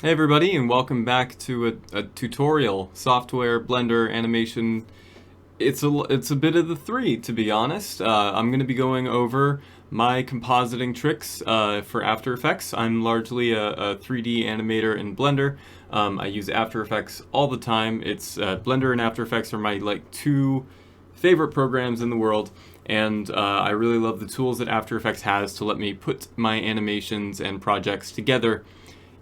Hey everybody, and welcome back to a tutorial, software, Blender, animation. It's a bit of the three, to be honest. I'm going to be going over my compositing tricks for After Effects. I'm largely a 3D animator in Blender. I use After Effects all the time. It's Blender and After Effects are my two favorite programs in the world, and I really love the tools that After Effects has to let me put my animations and projects together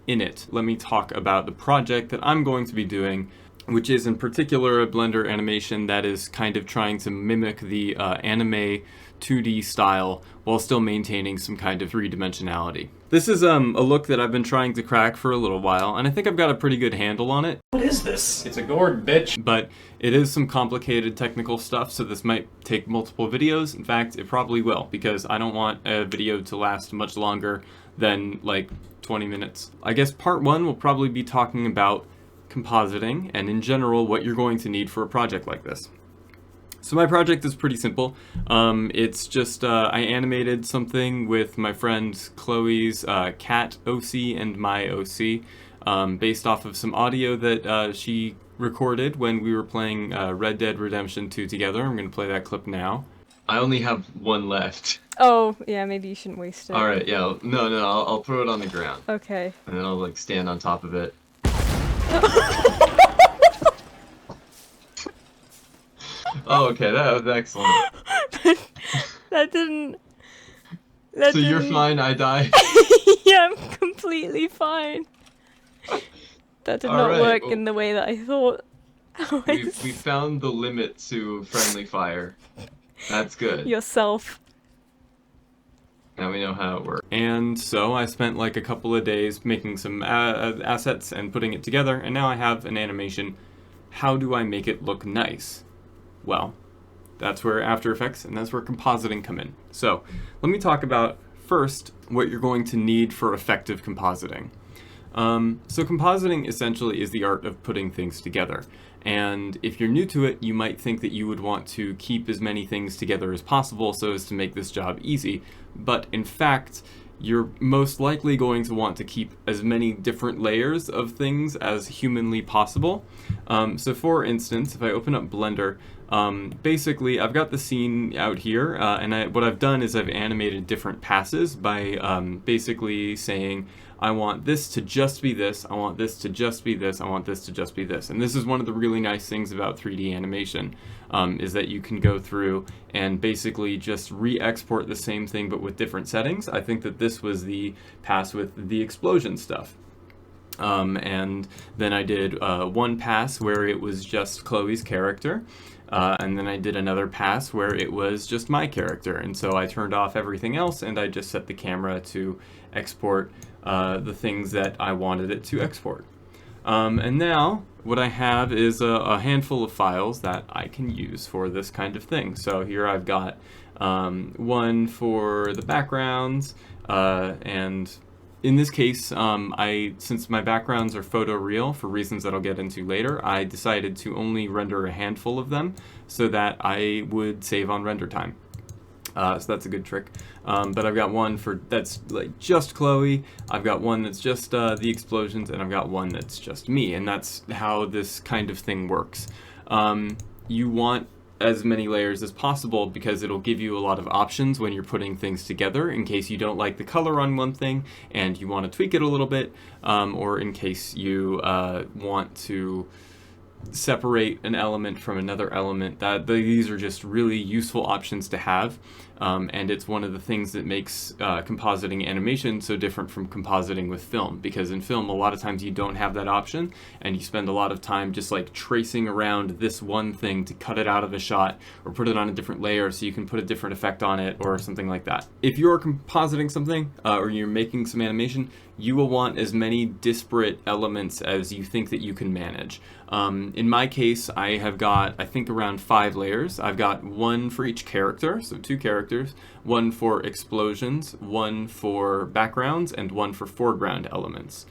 in it. Let me talk about the project that I'm going to be doing, which is in particular a Blender animation that is kind of trying to mimic the anime 2D style while still maintaining some kind of three-dimensionality. This is a look that I've been trying to crack for a little while, and I think I've got a pretty good handle on it. What is this? It's a gourd, bitch! But it is some complicated technical stuff, so this might take multiple videos. In fact, it probably will, because I don't want a video to last much longer than like 20 minutes. I guess part one will probably be talking about compositing and in general what you're going to need for a project like this. So my project is pretty simple. It's just I animated something with my friend Chloe's cat OC and my OC based off of some audio that she recorded when we were playing Red Dead Redemption 2 together. I'm going to play that clip now. I only have one left. Oh, yeah, maybe you shouldn't waste it. Alright, yeah, no, I'll throw it on the ground. Okay. And then I'll like stand on top of it. Oh, okay, that was excellent. That didn't... So you're fine, I die? Yeah, I'm completely fine. That did not work in the way that I thought. We found the limit to friendly fire. That's good. Yourself. Now we know how it works. And so I spent like a couple of days making some assets and putting it together, and now I have an animation. How do I make it look nice? Well, that's where After Effects and that's where compositing come in. So let me talk about first what you're going to need for effective compositing. So compositing essentially is the art of putting things together. And if you're new to it, you might think that you would want to keep as many things together as possible so as to make this job easy. But in fact, you're most likely going to want to keep as many different layers of things as humanly possible. So for instance, if I open up Blender, basically I've got the scene out here, and what I've done is I've animated different passes by basically saying, I want this to just be this, I want this to just be this, I want this to just be this. And this is one of the really nice things about 3D animation, is that you can go through and basically just re-export the same thing but with different settings. I think that this was the pass with the explosion stuff. And then I did one pass where it was just Chloe's character, and then I did another pass where it was just my character. And so I turned off everything else and I just set the camera to export the things that I wanted it to export. And now what I have is a handful of files that I can use for this kind of thing. So here I've got one for the backgrounds, and in this case, since my backgrounds are photoreal for reasons that I'll get into later, I decided to only render a handful of them so that I would save on render time. So that's a good trick. But I've got one that's like just Chloe, I've got one that's just the explosions, and I've got one that's just me, and that's how this kind of thing works. You want as many layers as possible because it'll give you a lot of options when you're putting things together in case you don't like the color on one thing and you want to tweak it a little bit, or in case you want to separate an element from another element. These are just really useful options to have, and it's one of the things that makes compositing animation so different from compositing with film, because in film a lot of times you don't have that option and you spend a lot of time just like tracing around this one thing to cut it out of a shot or put it on a different layer so you can put a different effect on it or something like that. If you're compositing something or you're making some animation, you will want as many disparate elements as you think that you can manage. In my case, I have got, I think, around 5 layers. I've got one for each character, so 2 characters, one for explosions, one for backgrounds, and one for foreground elements.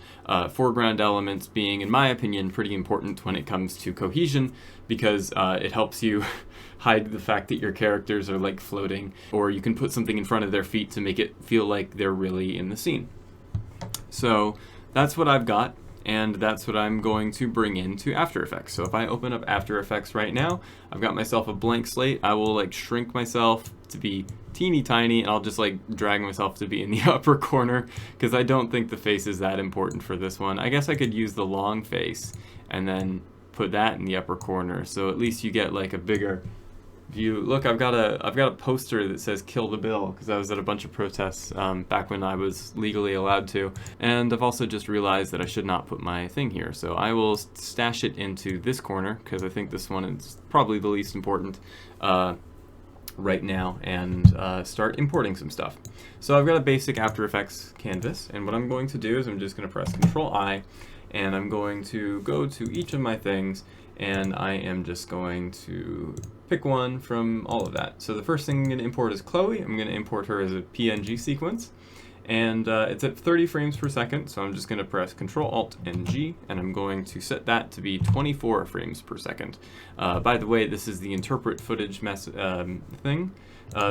Foreground elements being, in my opinion, pretty important when it comes to cohesion, because it helps you hide the fact that your characters are like floating, or you can put something in front of their feet to make it feel like they're really in the scene. So that's what I've got. and that's what I'm going to bring into After Effects. So if I open up After Effects right now, I've got myself a blank slate. I will like shrink myself to be teeny tiny, and I'll just like drag myself to be in the upper corner because I don't think the face is that important for this one. I guess I could use the long face and then put that in the upper corner, so at least you get like a bigger view. Look, I've got a poster that says "Kill the Bill" because I was at a bunch of protests back when I was legally allowed to, and I've also just realized that I should not put my thing here, so I will stash it into this corner because I think this one is probably the least important right now, and start importing some stuff. So I've got a basic After Effects canvas, and what I'm going to do is I'm just going to press Control-I, and I'm going to go to each of my things, and I am just going to pick one from all of that. So the first thing I'm going to import is Chloe. I'm going to import her as a PNG sequence, and it's at 30 frames per second, so I'm just going to press Control-Alt and G, and I'm going to set that to be 24 frames per second. By the way, this is the interpret footage thing.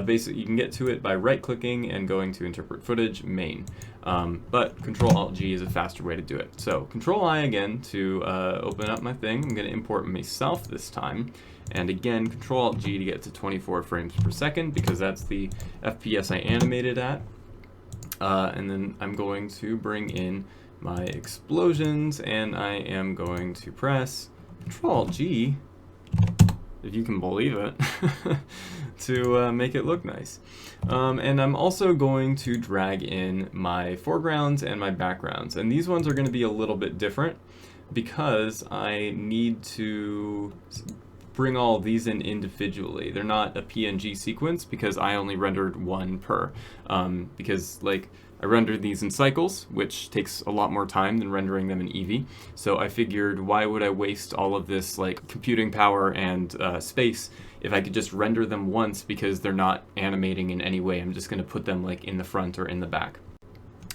Basically, you can get to it by right-clicking and going to interpret footage main, but Control-Alt-G is a faster way to do it. So Control-I again to open up my thing. I'm going to import myself this time, and again Control-Alt-G to get to 24 frames per second because that's the FPS I animated at. And then I'm going to bring in my explosions, and I am going to press Control-G, if you can believe it, to make it look nice. And I'm also going to drag in my foregrounds and my backgrounds, and these ones are going to be a little bit different because I need to bring all of these in individually. They're not a PNG sequence because I only rendered one per. Because like I rendered these in cycles, which takes a lot more time than rendering them in Eevee. So I figured, why would I waste all of this like computing power and space if I could just render them once, because they're not animating in any way. I'm just going to put them like in the front or in the back.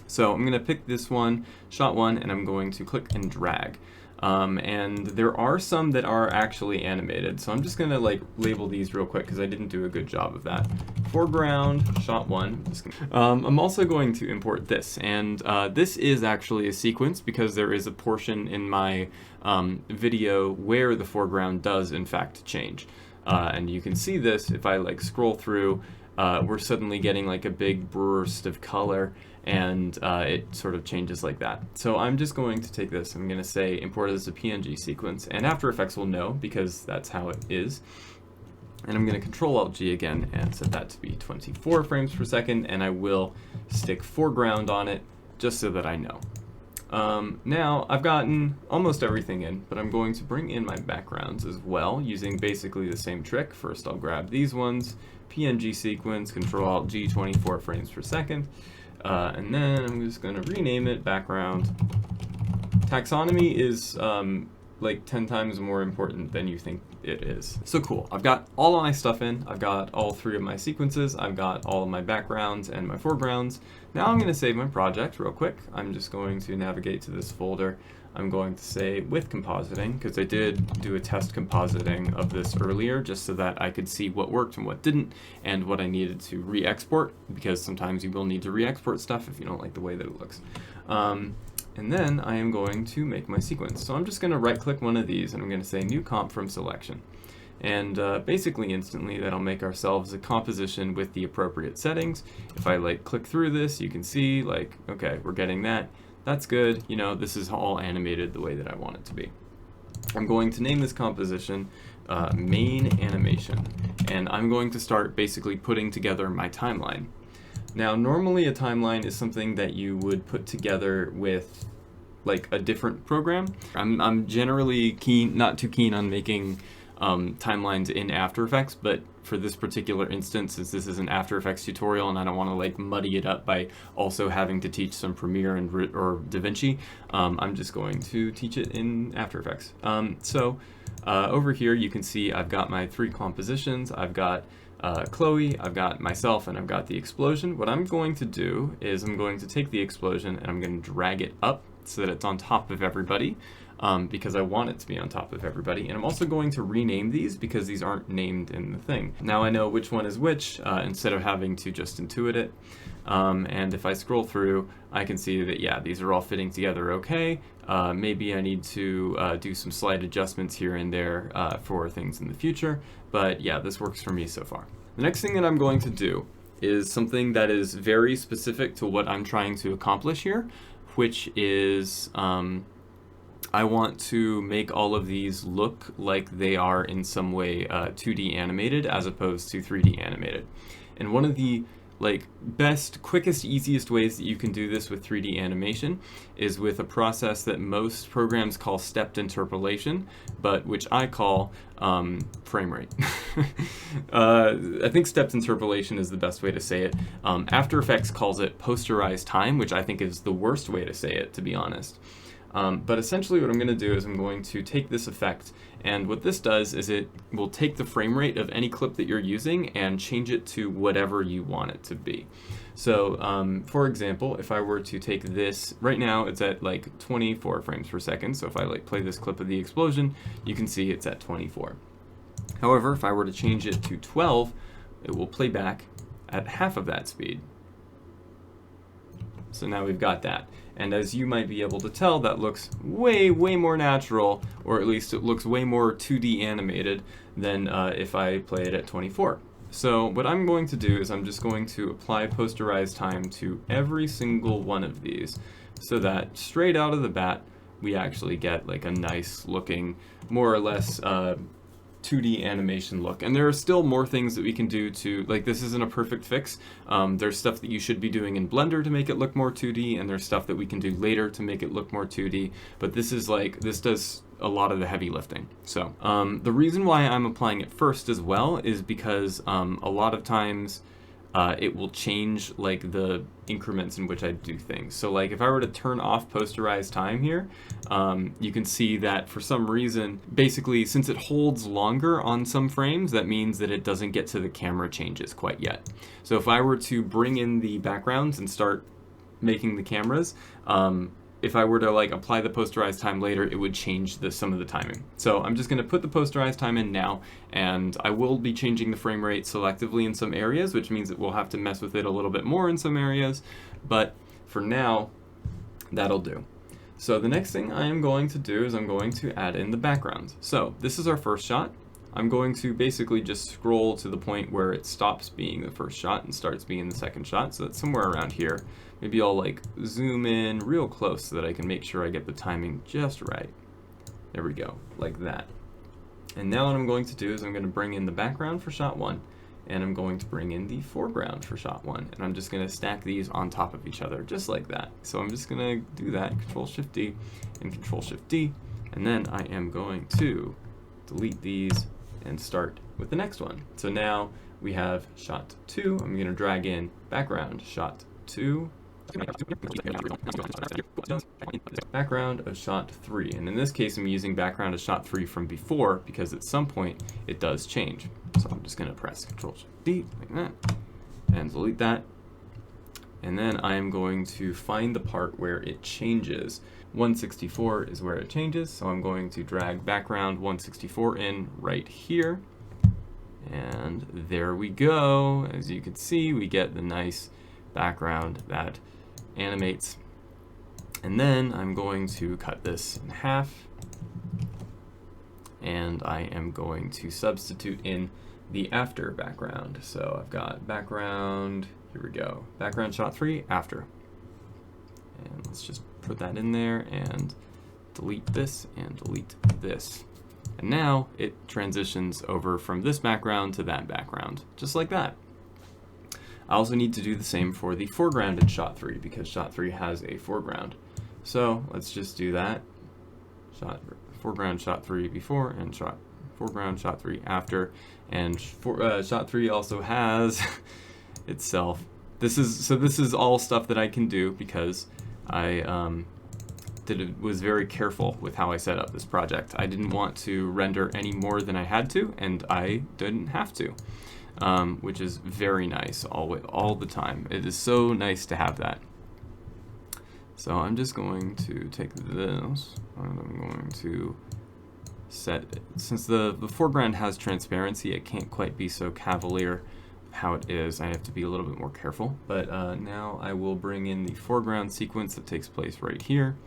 So I'm going to pick this one, shot one, and I'm going to click and drag. And there are some that are actually animated, so I'm just going to like label these real quick because I didn't do a good job of that. Foreground, shot one. I'm also going to import this, and this is actually a sequence because there is a portion in my video where the foreground does in fact change. And you can see this if I like scroll through. We're suddenly getting like a big burst of color, and it sort of changes like that. So I'm just going to take this, I'm going to say import it as a PNG sequence, and After Effects will know because that's how it is. And I'm going to Control-Alt-G again and set that to be 24 frames per second, and I will stick foreground on it just so that I know. Now I've gotten almost everything in, but I'm going to bring in my backgrounds as well using basically the same trick. First I'll grab these ones, PNG sequence, Control-Alt-G, 24 frames per second, and then I'm just going to rename it background. Taxonomy is like 10 times more important than you think it is. So cool, I've got all of my stuff in, I've got all three of my sequences, I've got all of my backgrounds and my foregrounds. Now I'm going to save my project real quick. I'm just going to navigate to this folder. I'm going to say with compositing, because I did do a test compositing of this earlier just so that I could see what worked and what didn't, and what I needed to re-export, because sometimes you will need to re-export stuff if you don't like the way that it looks. And then I am going to make my sequence. So I'm just going to right click one of these and I'm going to say new comp from selection. And basically instantly that'll make ourselves a composition with the appropriate settings. If I like click through this, you can see like, okay, we're getting that. That's good. You know, this is all animated the way that I want it to be. I'm going to name this composition main animation. And I'm going to start basically putting together my timeline. Now, normally a timeline is something that you would put together with like a different program. I'm generally not too keen on making timelines in After Effects, but for this particular instance, since this is an After Effects tutorial and I don't want to like muddy it up by also having to teach some Premiere and or DaVinci, I'm just going to teach it in After Effects. Over here you can see I've got my three compositions. I've got Chloe, I've got myself, and I've got the explosion. What I'm going to do is I'm going to take the explosion and I'm going to drag it up so that it's on top of everybody, because I want it to be on top of everybody. And I'm also going to rename these because these aren't named in the thing. Now I know which one is which, instead of having to just intuit it. And if I scroll through, I can see that, yeah, these are all fitting together okay. Maybe I need to do some slight adjustments here and there for things in the future, but yeah, this works for me so far. The next thing that I'm going to do is something that is very specific to what I'm trying to accomplish here, which is I want to make all of these look like they are in some way 2D animated as opposed to 3D animated. And one of the best, quickest, easiest ways that you can do this with 3D animation is with a process that most programs call stepped interpolation, but which I call frame rate. I think stepped interpolation is the best way to say it. After Effects calls it posterized time, which I think is the worst way to say it, to be honest. But essentially what I'm going to do is I'm going to take this effect, and what this does is it will take the frame rate of any clip that you're using and change it to whatever you want it to be. So for example, if I were to take this, right now it's at like 24 frames per second, so if I play this clip of the explosion, you can see it's at 24. However, if I were to change it to 12, it will play back at half of that speed. So now we've got that. And as you might be able to tell, that looks way, way more natural, or at least it looks way more 2D animated than if I play it at 24. So what I'm going to do is I'm just going to apply posterized time to every single one of these, so that straight out of the bat, we actually get like a nice looking, more or less 2D animation look. And there are still more things that we can do to, this isn't a perfect fix. There's stuff that you should be doing in Blender to make it look more 2D, and there's stuff that we can do later to make it look more 2D, but this is this does a lot of the heavy lifting. So the reason why I'm applying it first as well is because a lot of times it will change the increments in which I do things. So if I were to turn off posterized time here, you can see that for some reason, basically since it holds longer on some frames, that means that it doesn't get to the camera changes quite yet. So if I were to bring in the backgrounds and start making the cameras, if I were to apply the posterized time later, it would change some of the timing. So I'm just going to put the posterized time in now, and I will be changing the frame rate selectively in some areas, which means that we'll have to mess with it a little bit more in some areas, but for now, that'll do. So the next thing I am going to do is I'm going to add in the background. So this is our first shot. I'm going to basically just scroll to the point where it stops being the first shot and starts being the second shot, so that's somewhere around here. Maybe I'll zoom in real close so that I can make sure I get the timing just right. There we go, like that. And now what I'm going to do is I'm going to bring in the background for shot 1, and I'm going to bring in the foreground for shot 1, and I'm just going to stack these on top of each other, just like that. So I'm just going to do that, Control-Shift-D and Control-Shift-D, and then I am going to delete these and start with the next one. So now we have shot 2. I'm going to drag in background, shot 2, background of shot 3. And in this case, I'm using background of shot 3 from before because at some point it does change. So I'm just going to press Control-Shift-D like that and delete that. And then I am going to find the part where it changes. 164 is where it changes, so I'm going to drag background 164 in right here. And there we go. As you can see, we get the nice background that animates. And then I'm going to cut this in half, and I am going to substitute in the after background. So I've got background, here we go, background shot 3, after. And let's just put that in there and delete this and delete this. And now it transitions over from this background to that background, just like that. I also need to do the same for the foreground in shot 3 because shot 3 has a foreground. So let's just do that. Foreground shot 3 before and foreground shot 3 after. And shot 3 also has itself. This is all stuff that I can do because I was very careful with how I set up this project. I didn't want to render any more than I had to, and I didn't have to, which is very nice all the time. It is so nice to have that. So I'm just going to take this, and I'm going to set, since the foreground has transparency, it can't quite be so cavalier how it is. I have to be a little bit more careful. But now I will bring in the foreground sequence that takes place right here.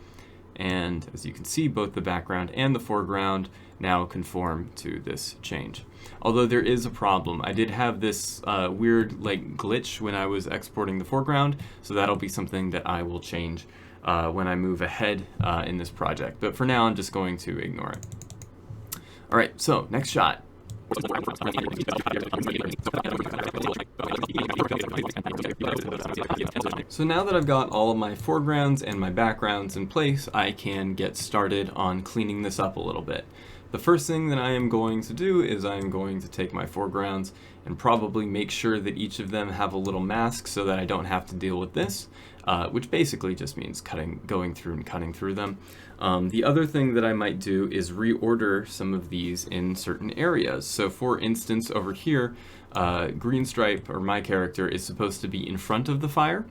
And as you can see, both the background and the foreground now conform to this change. Although there is a problem. I did have this weird like glitch when I was exporting the foreground, so that'll be something that I will change when I move ahead in this project. But for now, I'm just going to ignore it. All right, so next shot. So now that I've got all of my foregrounds and my backgrounds in place, I can get started on cleaning this up a little bit. The first thing that I am going to do is I am going to take my foregrounds and probably make sure that each of them have a little mask so that I don't have to deal with this, which basically just means going through and cutting through them. The other thing that I might do is reorder some of these in certain areas. So for instance, over here, Green Stripe, or my character, is supposed to be in front of the fire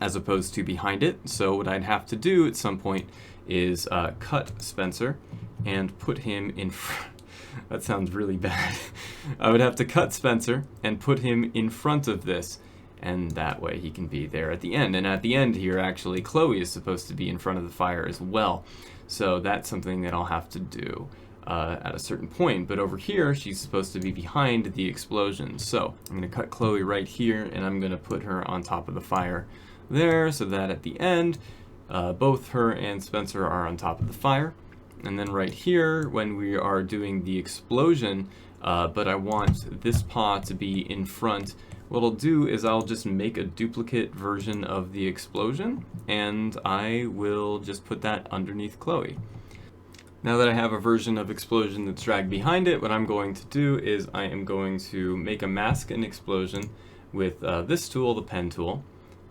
as opposed to behind it. So what I'd have to do at some point is cut Spencer and put him in front. That sounds really bad. I would have to cut Spencer and put him in front of this, and that way he can be there at the end. And at the end here, actually, Chloe is supposed to be in front of the fire as well. So that's something that I'll have to do at a certain point. But over here, she's supposed to be behind the explosion. So I'm going to cut Chloe right here, and I'm going to put her on top of the fire there, so that at the end, both her and Spencer are on top of the fire. And then right here, when we are doing the explosion, but I want this paw to be in front, what I'll do is I'll just make a duplicate version of the explosion, and I will just put that underneath Chloe. Now that I have a version of explosion that's dragged behind it, what I'm going to do is I am going to make a mask and explosion with this tool, the pen tool.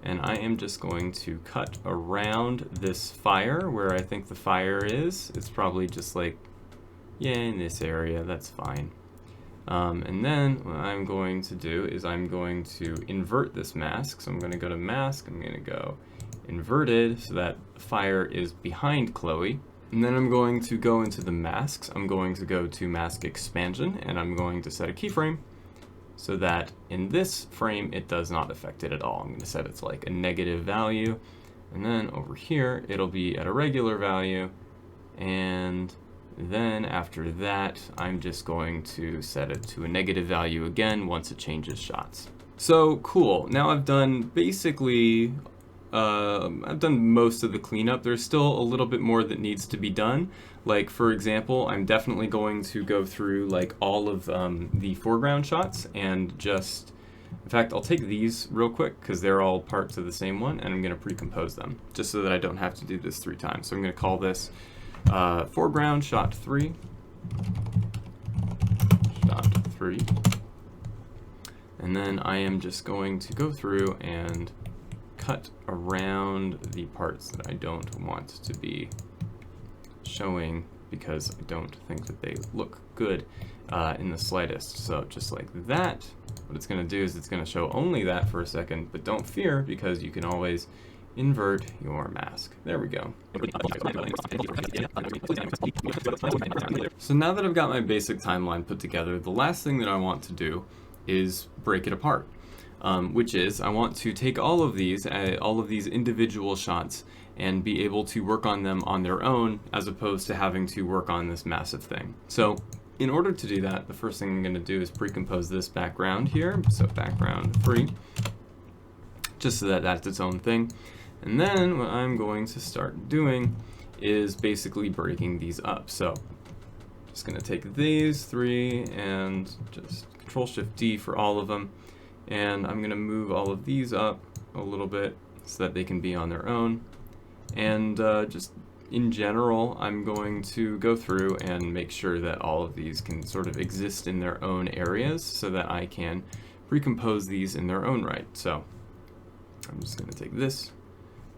And I am just going to cut around this fire where I think the fire is. It's probably just like, yeah, in this area, that's fine. And then what I'm going to do is I'm going to invert this mask. So I'm going to go to mask, I'm going to go inverted so that the fire is behind Chloe. And then I'm going to go into the masks. I'm going to go to mask expansion, and I'm going to set a keyframe so that in this frame it does not affect it at all. I'm going to set it to like a negative value, and then over here it'll be at a regular value, and then after that I'm just going to set it to a negative value again once it changes shots. So cool, now I've done basically I've done most of the cleanup. There's still a little bit more that needs to be done. Like, for example, I'm definitely going to go through like all of the foreground shots and just, in fact, I'll take these real quick because they're all parts of the same one, and I'm going to pre-compose them just so that I don't have to do this 3 times. So I'm going to call this foreground shot 3, shot 3, and then I am just going to go through and cut around the parts that I don't want to be showing because I don't think that they look good in the slightest. So just like that, what it's going to do is it's going to show only that for a second, but don't fear because you can always invert your mask. There we go. So now that I've got my basic timeline put together, the last thing that I want to do is break it apart. Which is I want to take all of these individual shots and be able to work on them on their own as opposed to having to work on this massive thing. So in order to do that, the first thing I'm going to do is pre-compose this background here, so background free, just so that that's its own thing. And then what I'm going to start doing is basically breaking these up. So just going to take these 3 and just Control-Shift-D for all of them. And I'm going to move all of these up a little bit so that they can be on their own. And just in general, I'm going to go through and make sure that all of these can sort of exist in their own areas so that I can pre-compose these in their own right. So I'm just going to take this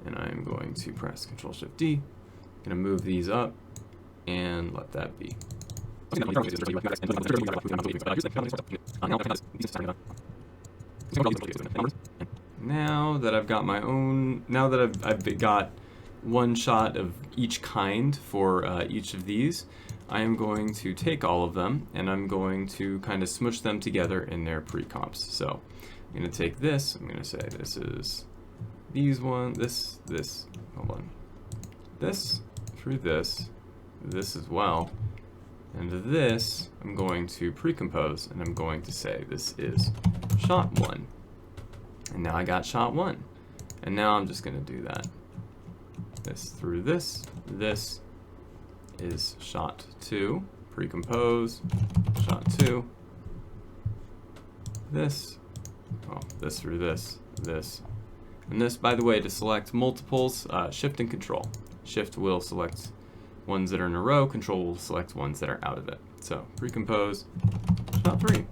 and I'm going to press Control-Shift-D. I'm going to move these up and let that be. Now that I've got my own, now that I've got one shot of each kind for each of these, I am going to take all of them and I'm going to kind of smush them together in their pre-comps. So I'm going to take this, I'm going to say this is these one, this, hold on, this through this as well, and this I'm going to pre-compose and I'm going to say this is shot 1. And now I got shot 1. And now I'm just going to do that. This through this is shot 2, pre-compose, shot 2, this, oh, this through this. And this, by the way, to select multiples, Shift and Control. Shift will select ones that are in a row, Control will select ones that are out of it. So, pre-compose, shot 3. Well,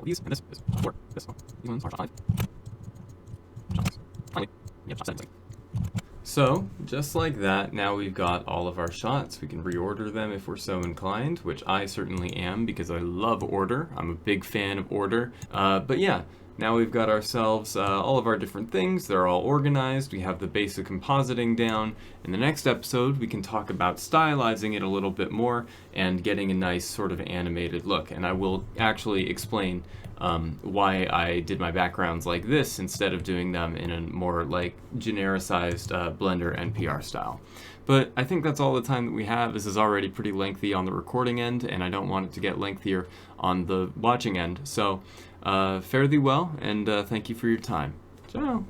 these, and this is shot 4, this one, these ones are shot 5. Shot 6. Finally, yeah, shot 7. So, just like that, now we've got all of our shots. We can reorder them if we're so inclined, which I certainly am because I love order. I'm a big fan of order. But yeah, now we've got ourselves all of our different things. They're all organized. We have the basic compositing down. In the next episode, we can talk about stylizing it a little bit more and getting a nice sort of animated look. And I will actually explain why I did my backgrounds like this instead of doing them in a more like genericized Blender NPR style. But I think that's all the time that we have. This is already pretty lengthy on the recording end, and I don't want it to get lengthier on the watching end. So fare thee well, and thank you for your time. Ciao.